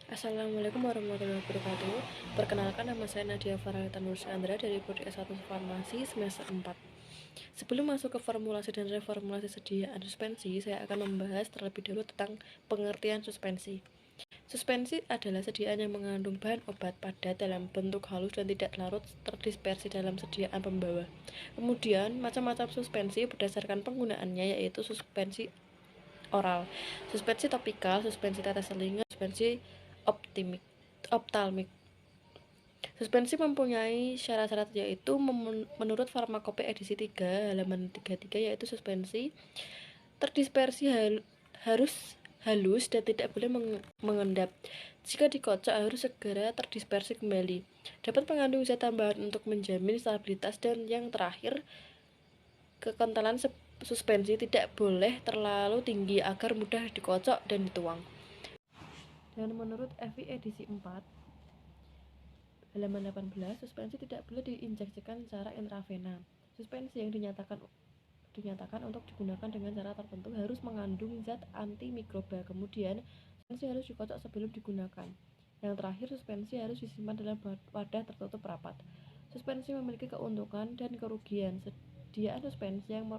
Assalamualaikum warahmatullahi wabarakatuh. Perkenalkan, nama saya Nadia Farhalita Nursyandra dari Prodi S1 Farmasi semester 4. Sebelum masuk ke formulasi dan reformulasi sediaan suspensi, saya akan membahas terlebih dahulu tentang pengertian suspensi. Suspensi adalah sediaan yang mengandung bahan obat padat dalam bentuk halus dan tidak larut terdispersi dalam sediaan pembawa. Kemudian, macam-macam suspensi berdasarkan penggunaannya, yaitu suspensi oral, suspensi topikal, suspensi tetes telinga, suspensi optalmik. Suspensi mempunyai syarat-syarat, yaitu menurut Farmakope edisi 3 halaman 33, yaitu suspensi terdispersi harus halus dan tidak boleh mengendap. Jika dikocok harus segera terdispersi kembali. Dapat mengandung zat tambahan untuk menjamin stabilitas, dan yang terakhir, kekentalan suspensi tidak boleh terlalu tinggi agar mudah dikocok dan dituang. Dan menurut FI edisi 4 halaman 18, suspensi tidak boleh diinjeksikan secara intravena. Suspensi yang dinyatakan untuk digunakan dengan cara tertentu harus mengandung zat antimikroba. Kemudian, suspensi harus dikocok sebelum digunakan. Yang terakhir, suspensi harus disimpan dalam wadah tertutup rapat. Suspensi memiliki keuntungan dan kerugian. Sediaan suspensi yang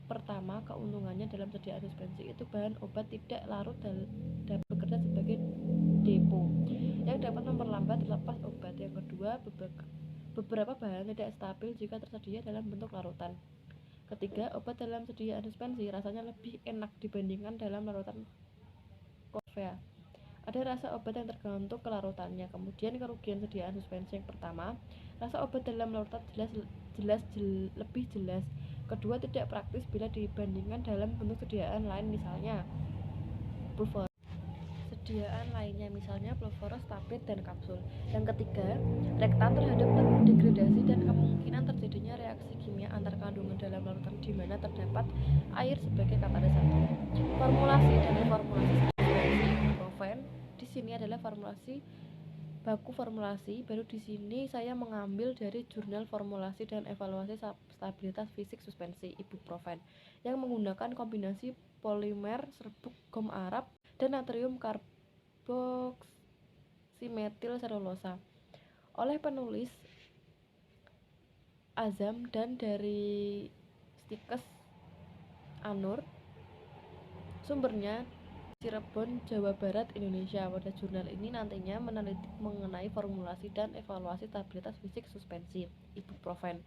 pertama, keuntungannya dalam sediaan suspensi itu bahan obat tidak larut dapat bekerja sebagai depo yang dapat memperlambat lepas obat. Yang kedua, beberapa bahan tidak stabil jika tersedia dalam bentuk larutan. Ketiga, obat dalam sediaan suspensi rasanya lebih enak dibandingkan dalam larutan Covea. Ada rasa obat yang tergantung kelarutannya. Kemudian, kerugian sediaan suspensi yang pertama, rasa obat dalam larutan lebih jelas. Kedua, tidak praktis bila dibandingkan dalam bentuk sediaan lain, misalnya pulver. Sediaan lainnya misalnya pulveros, tablet, dan kapsul. Yang ketiga, rentan terhadap degradasi dan kemungkinan terjadinya reaksi kimia antar kandungan dalam larutan di mana terdapat air sebagai katalisator. Formulasi dan reformulasi suspensi ibuprofen di sini adalah baku formulasi. Baru di sini saya mengambil dari jurnal formulasi dan evaluasi stabilitas fisik suspensi ibuprofen yang menggunakan kombinasi polimer serbuk gom Arab dan natrium karboksimetil selulosa oleh penulis Azam dan dari Stikes Anur. Sumbernya Cirebon, Jawa Barat, Indonesia. Pada jurnal ini nantinya meneliti mengenai formulasi dan evaluasi stabilitas fisik suspensi ibuprofen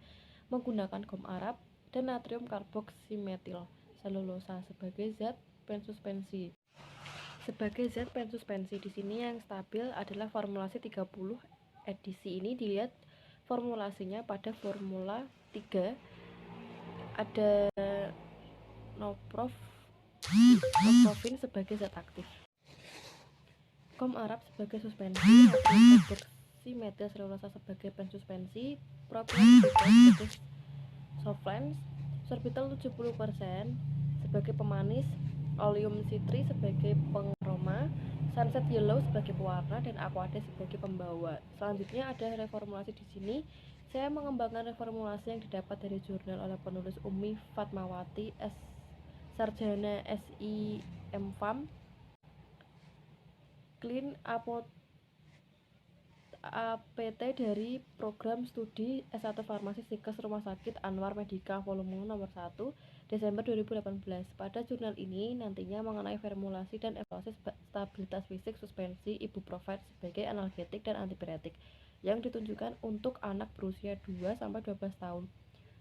menggunakan gom Arab dan natrium karboksimetil selulosa sebagai zat pensuspensi. Di sini yang stabil adalah formulasi 30. Edisi ini dilihat formulasinya pada formula 3 ada noprofin sebagai zat aktif, gom Arab sebagai suspensi, natrium karboksimetil selulosa sebagai pensuspensi, propilen sebagai solvent, sorbitol 70% sebagai pemanis, oleum citri sebagai pengaroma, sunset yellow sebagai pewarna, dan aquade sebagai pembawa. Selanjutnya ada reformulasi. Di sini saya mengembangkan reformulasi yang didapat dari jurnal oleh penulis Umi Fatmawati, Sarjana SI MFAM, Clean APT dari Program Studi S1 Farmasi Sikes Rumah Sakit Anwar Medika volume nomor 1 Desember 2018. Pada jurnal ini nantinya mengenai formulasi dan evaluasi stabilitas fisik suspensi ibuprofen sebagai analgetik dan antipiretik yang ditunjukkan untuk anak berusia 2-12 tahun.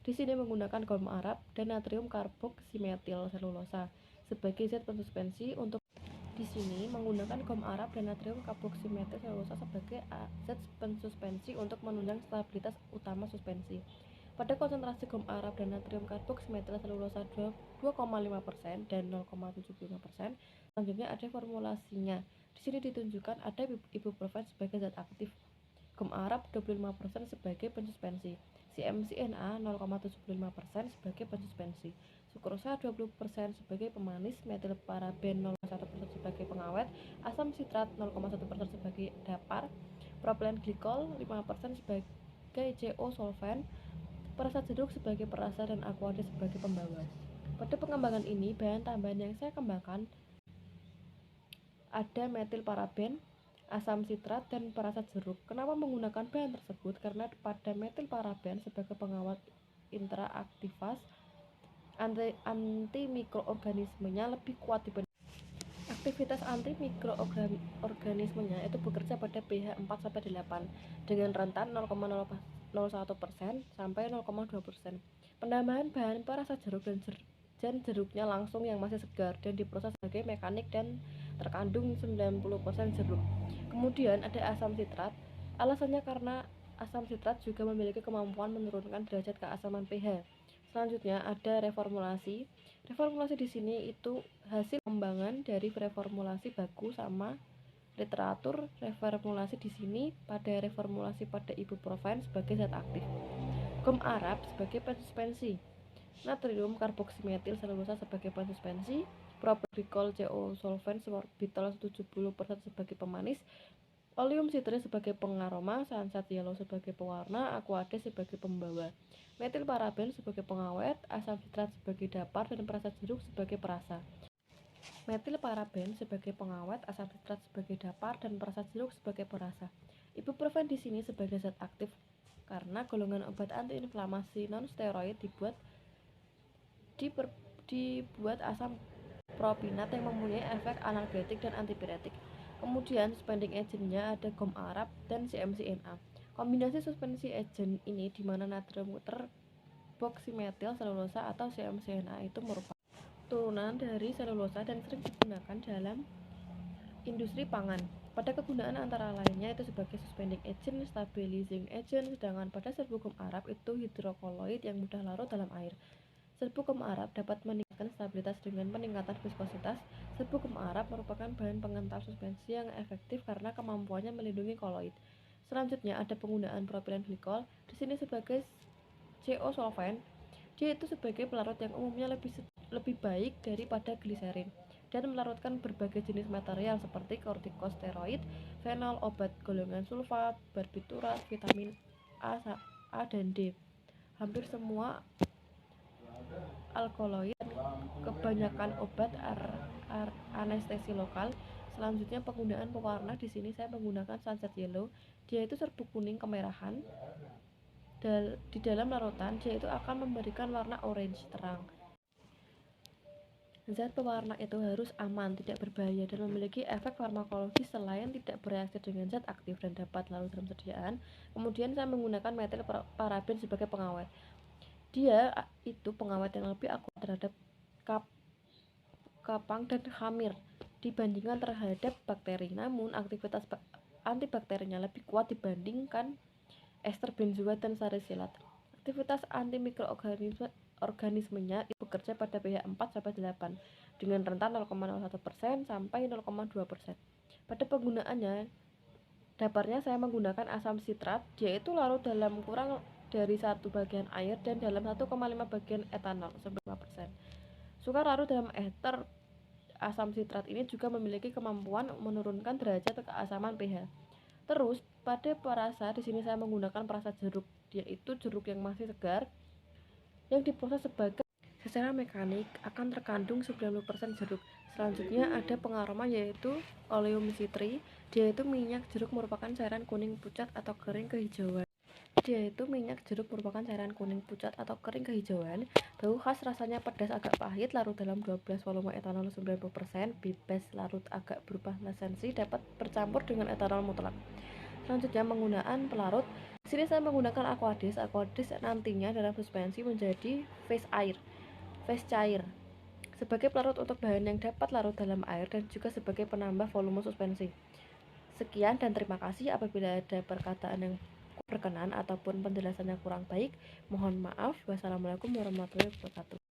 Di sini menggunakan gom Arab dan natrium karboksimetil selulosa sebagai zat pensuspensi. Untuk di sini menggunakan gom Arab dan natrium karboksimetil selulosa sebagai zat pensuspensi untuk menunjang stabilitas utama suspensi. Pada konsentrasi gom Arab dan natrium karboksimetil selulosa 2,5% dan 0,75%. Selanjutnya ada formulasinya. Di sini ditunjukkan ada ibuprofen sebagai zat aktif, gom Arab 25% sebagai pensuspensi, CMCNA 0,75% sebagai pensuspensi, sukrosa 20% sebagai pemanis, metilparaben 0,1% sebagai pengawet, asam sitrat 0,1% sebagai dapar, propilen glikol 5% sebagai CO solvent, perasa jeruk sebagai perasa, dan aquade sebagai pembawa. Pada pengembangan ini, bahan tambahan yang saya kembangkan ada metilparaben, asam sitrat, dan perasa jeruk. Kenapa menggunakan bahan tersebut? Karena pada metilparaben sebagai pengawet intraaktivas, antimikroorganismenya lebih kuat dibanding aktivitas antimikroorganismenya itu bekerja pada pH 4-8 dengan rentan 0,01% sampai 0,2%. Penambahan bahan perasa jeruk dan jeruknya langsung yang masih segar dan diproses sebagai mekanik dan terkandung 90% jeruk. Kemudian ada asam sitrat. Alasannya karena asam sitrat juga memiliki kemampuan menurunkan derajat keasaman pH. Selanjutnya ada reformulasi. Reformulasi di sini itu hasil pengembangan dari reformulasi baku sama literatur. Reformulasi di sini pada reformulasi pada ibuprofen sebagai zat aktif, gum arab sebagai pensuspensi, natrium karboksimetil selulosa sebagai pensuspensi, propionglykol CO solvent sorbitol 70% sebagai pemanis, oleum sitrin sebagai pengaroma, sunset yellow sebagai pewarna, aquades sebagai pembawa, metilparaben sebagai pengawet, asam sitrat sebagai dapar, dan perasa jeruk sebagai perasa. Metilparaben sebagai pengawet, asam sitrat sebagai dapar, dan perasa jeruk sebagai perasa. Ibuprofen di sini sebagai zat aktif karena golongan obat antiinflamasi non-steroid dibuat asam propinat yang mempunyai efek analgetik dan antipiretik. Kemudian suspending agentnya ada gum arab dan CMCNA. Kombinasi suspensi agent ini di mana natrium karboksimetil selulosa atau CMCNA itu merupakan turunan dari selulosa dan sering digunakan dalam industri pangan. Pada kegunaan antara lainnya itu sebagai suspending agent, stabilizing agent, sedangkan pada serbuk gum arab itu hidrokoloid yang mudah larut dalam air. Serbuk gum arab dapat meningkatkan stabilitas dengan peningkatan viskositas. Serbuk gum arab merupakan bahan pengental suspensi yang efektif karena kemampuannya melindungi koloid. Selanjutnya ada penggunaan propilen glikol di sini sebagai CO solvent. Dia itu sebagai pelarut yang umumnya lebih baik daripada gliserin dan melarutkan berbagai jenis material seperti kortikosteroid, fenol, obat golongan sulfa, barbiturat, vitamin A, dan D. Hampir semua alkaloid, kebanyakan obat anestesi lokal. Selanjutnya penggunaan pewarna di sini saya menggunakan sunset yellow. Dia itu serbuk kuning kemerahan. Di dalam larutan dia itu akan memberikan warna orange terang. Zat pewarna itu harus aman, tidak berbahaya, dan memiliki efek farmakologis selain tidak bereaksi dengan zat aktif dan dapat larut dalam sediaan. Kemudian saya menggunakan metilparaben sebagai pengawet. Dia itu pengawet yang lebih akurat terhadap kapang dan hamir dibandingkan terhadap bakteri. Namun aktivitas antibakterinya lebih kuat dibandingkan ester benzoat dan salisilat. Aktivitas antimikroorganismenya bekerja pada pH 4-8 dengan rentan 0,01% sampai 0,2%. Pada penggunaannya, daparnya saya menggunakan asam sitrat, yaitu larut dalam kurang dari 1 bagian air dan dalam 1,5 bagian etanol 95%. Sukar larut dalam ether. Asam sitrat ini juga memiliki kemampuan menurunkan derajat keasaman pH. Terus pada perasa di sini saya menggunakan perasa jeruk, yaitu jeruk yang masih segar yang diproses secara mekanik akan terkandung 90% jeruk. Selanjutnya ada pengaroma yaitu oleum citri. Dia itu minyak jeruk merupakan cairan kuning pucat atau kering kehijauan. Bau khas, rasanya pedas agak pahit, larut dalam 12 volume etanol 90%, bebas larut agak berubah lasensi, dapat bercampur dengan etanol mutlak. Selanjutnya penggunaan pelarut. Di sini saya menggunakan aquades. Aquades nantinya dalam suspensi menjadi phase cair sebagai pelarut untuk bahan yang dapat larut dalam air dan juga sebagai penambah volume suspensi. Sekian dan terima kasih. Apabila ada perkataan yang berkenan ataupun penjelasannya kurang baik, mohon maaf. Wassalamualaikum warahmatullahi wabarakatuh.